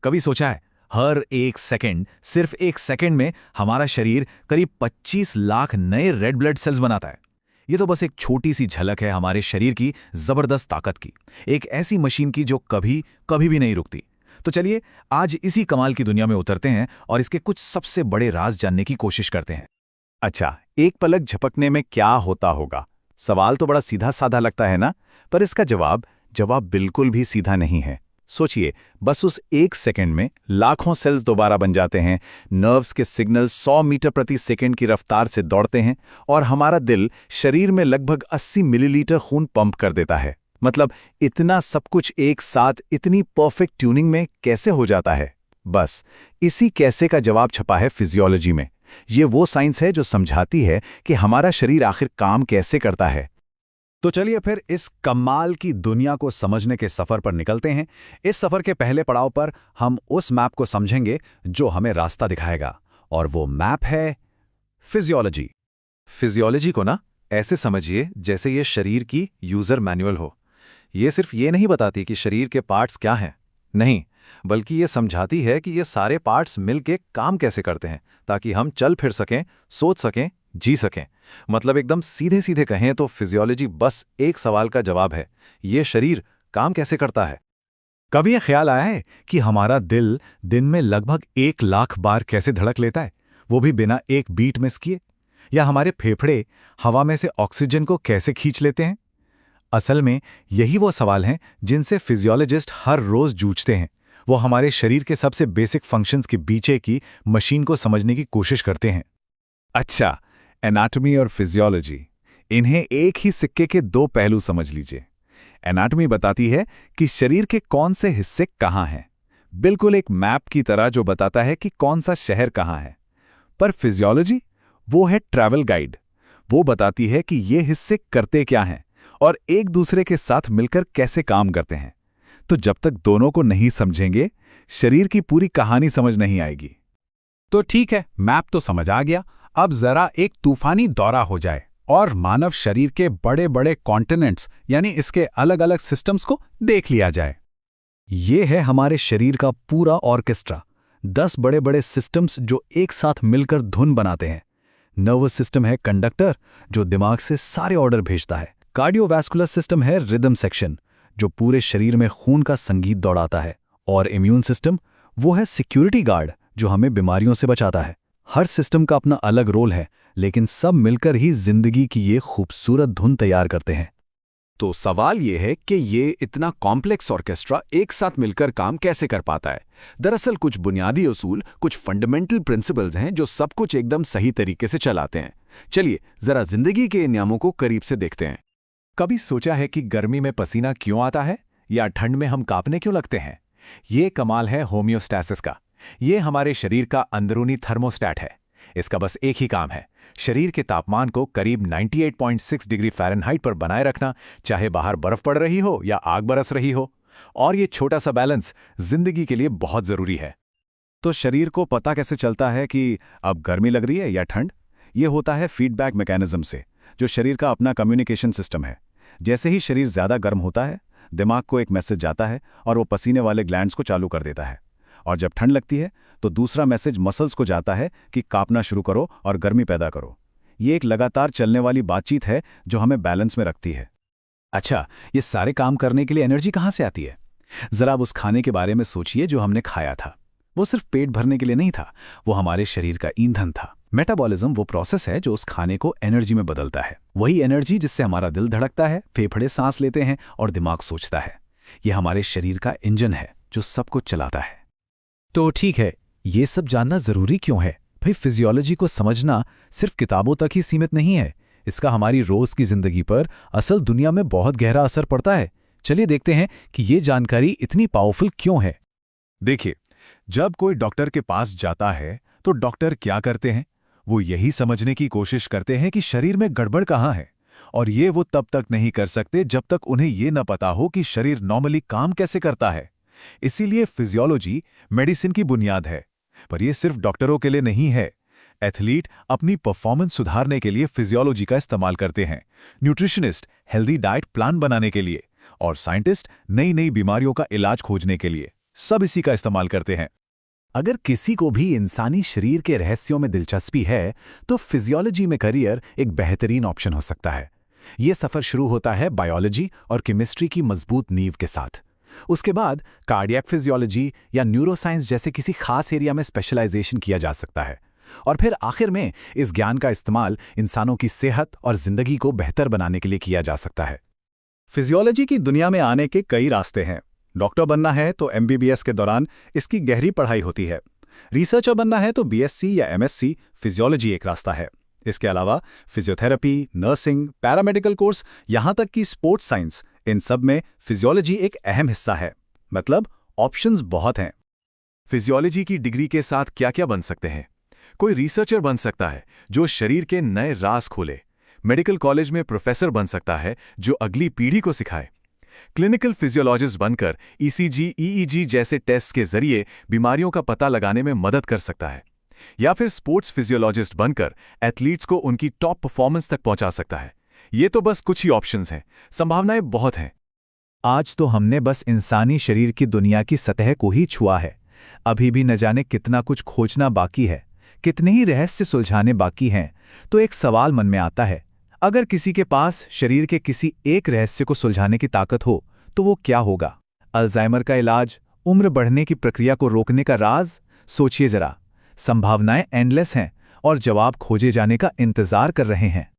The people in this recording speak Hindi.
कभी सोचा है, हर एक सेकंड, सिर्फ एक सेकंड में हमारा शरीर करीब 25 लाख नए रेड ब्लड सेल्स बनाता है। ये तो बस एक छोटी सी झलक है हमारे शरीर की जबरदस्त ताकत की, एक ऐसी मशीन की जो कभी कभी भी नहीं रुकती। तो चलिए आज इसी कमाल की दुनिया में उतरते हैं और इसके कुछ सबसे बड़े राज जानने की कोशिश करते हैं। अच्छा, एक पलक झपकने में क्या होता होगा? सवाल तो बड़ा सीधा साधा लगता है ना, पर इसका जवाब बिल्कुल भी सीधा नहीं है। सोचिए, बस उस एक सेकंड में लाखों सेल्स दोबारा बन जाते हैं, नर्व्स के सिग्नल 100 मीटर प्रति सेकंड की रफ्तार से दौड़ते हैं और हमारा दिल शरीर में लगभग 80 मिलीलीटर खून पंप कर देता है। मतलब इतना सब कुछ एक साथ इतनी परफेक्ट ट्यूनिंग में कैसे हो जाता है? बस इसी कैसे का जवाब छपा है फिजियोलॉजी में। ये वो साइंस है जो समझाती है कि हमारा शरीर आखिर काम कैसे करता है। तो चलिए फिर इस कमाल की दुनिया को समझने के सफर पर निकलते हैं। इस सफर के पहले पड़ाव पर हम उस मैप को समझेंगे जो हमें रास्ता दिखाएगा, और वो मैप है फिजियोलॉजी। फिजियोलॉजी को ना ऐसे समझिए जैसे ये शरीर की यूजर मैनुअल हो। ये सिर्फ ये नहीं बताती कि शरीर के पार्ट्स क्या हैं, नहीं, बल्कि ये समझाती है कि ये सारे पार्ट्स मिलके काम कैसे करते हैं ताकि हम चल फिर सकें, सोच सकें, जी सकें। मतलब एकदम सीधे सीधे कहें तो फिजियोलॉजी बस एक सवाल का जवाब है, ये शरीर काम कैसे करता है। कभी ये ख्याल आया है कि हमारा दिल दिन में लगभग 1 लाख बार कैसे धड़क लेता है, वो भी बिना एक बीट मिस किए? या हमारे फेफड़े हवा में से ऑक्सीजन को कैसे खींच लेते हैं? असल में यही वो सवाल हैं जिनसे फिजियोलॉजिस्ट हर रोज जूझते हैं। वो हमारे शरीर के सबसे बेसिक फंक्शंस के बीचे की मशीन को समझने की कोशिश करते हैं। अच्छा, एनाटॉमी और फिजियोलॉजी, इन्हें एक ही सिक्के के दो पहलू समझ लीजिए। एनाटॉमी बताती है कि शरीर के कौन से हिस्से कहाँ हैं, बिल्कुल एक मैप की तरह जो बताता है कि कौन सा शहर कहाँ है। पर फिजियोलॉजी वो है ट्रैवल गाइड। वो बताती है कि ये हिस्से करते क्या हैं और एक दूसरे के साथ मिलकर कैसे काम करते हैं। तो जब तक दोनों को नहीं समझेंगे, शरीर की पूरी कहानी समझ नहीं आएगी। तो ठीक है, मैप तो समझ आ गया। अब जरा एक तूफानी दौरा हो जाए और मानव शरीर के बड़े बड़े कॉन्टिनेंट्स यानी इसके अलग अलग सिस्टम्स को देख लिया जाए। ये है हमारे शरीर का पूरा ऑर्केस्ट्रा, 10 बड़े बड़े सिस्टम्स जो एक साथ मिलकर धुन बनाते हैं। नर्वस सिस्टम है कंडक्टर, जो दिमाग से सारे ऑर्डर भेजता है। कार्डियोवैस्कुलर सिस्टम है रिदम सेक्शन, जो पूरे शरीर में खून का संगीत दौड़ाता है। और इम्यून सिस्टम वो है सिक्योरिटी गार्ड, जो हमें बीमारियों से बचाता है। हर सिस्टम का अपना अलग रोल है, लेकिन सब मिलकर ही जिंदगी की ये खूबसूरत धुन तैयार करते हैं। तो सवाल ये है कि ये इतना कॉम्प्लेक्स ऑर्केस्ट्रा एक साथ मिलकर काम कैसे कर पाता है? दरअसल कुछ बुनियादी उसूल, कुछ फंडामेंटल प्रिंसिपल्स हैं जो सब कुछ एकदम सही तरीके से चलाते हैं। चलिए जरा जिंदगी के नियमों को करीब से देखते हैं। कभी सोचा है कि गर्मी में पसीना क्यों आता है या ठंड में हम कांपने क्यों लगते हैं? ये कमाल है होम्योस्टैसिस का। ये हमारे शरीर का अंदरूनी थर्मोस्टैट है। इसका बस एक ही काम है, शरीर के तापमान को करीब 98.6 डिग्री फ़ारेनहाइट पर बनाए रखना, चाहे बाहर बर्फ पड़ रही हो या आग बरस रही हो। और ये छोटा सा बैलेंस जिंदगी के लिए बहुत जरूरी है। तो शरीर को पता कैसे चलता है कि अब गर्मी लग रही है या ठंड? ये होता है फीडबैक मैकेनिज्म से, जो शरीर का अपना कम्युनिकेशन सिस्टम है। जैसे ही शरीर ज्यादा गर्म होता है, दिमाग को एक मैसेज जाता है और वो पसीने वाले ग्लैंड्स को चालू कर देता है। और जब ठंड लगती है तो दूसरा मैसेज मसल्स को जाता है कि कांपना शुरू करो और गर्मी पैदा करो। ये एक लगातार चलने वाली बातचीत है जो हमें बैलेंस में रखती है। अच्छा, ये सारे काम करने के लिए एनर्जी कहाँ से आती है? जरा अब उस खाने के बारे में सोचिए जो हमने खाया था। वो सिर्फ पेट भरने के लिए नहीं था, वो हमारे शरीर का ईंधन था। मेटाबॉलिज्म वो प्रोसेस है जो उस खाने को एनर्जी में बदलता है। वही एनर्जी जिससे हमारा दिल धड़कता है, फेफड़े सांस लेते हैं और दिमाग सोचता है। ये हमारे शरीर का इंजन है जो सब कुछ चलाता है। तो ठीक है, ये सब जानना जरूरी क्यों है? भाई, फिजियोलॉजी को समझना सिर्फ किताबों तक ही सीमित नहीं है। इसका हमारी रोज की जिंदगी पर, असल दुनिया में बहुत गहरा असर पड़ता है। चलिए देखते हैं कि ये जानकारी इतनी पावरफुल क्यों है। देखिए, जब कोई डॉक्टर के पास जाता है तो डॉक्टर क्या करते हैं? वो यही समझने की कोशिश करते हैं कि शरीर में गड़बड़ कहाँ है। और ये वो तब तक नहीं कर सकते जब तक उन्हें ये न पता हो कि शरीर नॉर्मली काम कैसे करता है। इसीलिए फिजियोलॉजी मेडिसिन की बुनियाद है। पर यह सिर्फ डॉक्टरों के लिए नहीं है। एथलीट अपनी परफॉर्मेंस सुधारने के लिए फिजियोलॉजी का इस्तेमाल करते हैं, न्यूट्रिशनिस्ट हेल्दी डाइट प्लान बनाने के लिए, और साइंटिस्ट नई नई बीमारियों का इलाज खोजने के लिए। सब इसी का इस्तेमाल करते हैं। अगर किसी को भी इंसानी शरीर के रहस्यों में दिलचस्पी है, तो फिजियोलॉजी में करियर एक बेहतरीन ऑप्शन हो सकता है। ये सफ़र शुरू होता है बायोलॉजी और केमिस्ट्री की मजबूत नींव के साथ। उसके बाद कार्डियक फिजियोलॉजी या न्यूरोसाइंस जैसे किसी खास एरिया में स्पेशलाइजेशन किया जा सकता है, और फिर आखिर में इस ज्ञान का इस्तेमाल इंसानों की सेहत और जिंदगी को बेहतर बनाने के लिए किया जा सकता है। फिजियोलॉजी की दुनिया में आने के कई रास्ते हैं। डॉक्टर बनना है तो एमबीबीएस के दौरान इसकी गहरी पढ़ाई होती है। रिसर्चर बनना है तो बीएससी या एमएससी फिजियोलॉजी एक रास्ता है। इसके अलावा फिजियोथेरेपी, नर्सिंग, पैरामेडिकल कोर्स, यहाँ तक कि स्पोर्ट्स साइंस, इन सब में फिजियोलॉजी एक अहम हिस्सा है। मतलब ऑप्शंस बहुत हैं। फिजियोलॉजी की डिग्री के साथ क्या क्या बन सकते हैं? कोई रिसर्चर बन सकता है जो शरीर के नए राज खोले। मेडिकल कॉलेज में प्रोफेसर बन सकता है जो अगली पीढ़ी को सिखाए। क्लिनिकल फिजियोलॉजिस्ट बनकर ईसीजी, ईईजी जैसे टेस्ट के जरिए बीमारियों का पता लगाने में मदद कर सकता है। या फिर स्पोर्ट्स फिजियोलॉजिस्ट बनकर एथलीट्स को उनकी टॉप परफॉर्मेंस तक पहुंचा सकता है। ये तो बस कुछ ही ऑप्शंस हैं, संभावनाएं बहुत हैं। आज तो हमने बस इंसानी शरीर की दुनिया की सतह को ही छुआ है। अभी भी न जाने कितना कुछ खोजना बाकी है, कितने ही रहस्य सुलझाने बाकी हैं। तो एक सवाल मन में आता है, अगर किसी के पास शरीर के किसी एक रहस्य को सुलझाने की ताकत हो तो वो क्या होगा? अल्जाइमर का इलाज, उम्र बढ़ने की प्रक्रिया को रोकने का राज? सोचिए जरा। संभावनाएं एंडलेस हैं और जवाब खोजे जाने का इंतजार कर रहे हैं।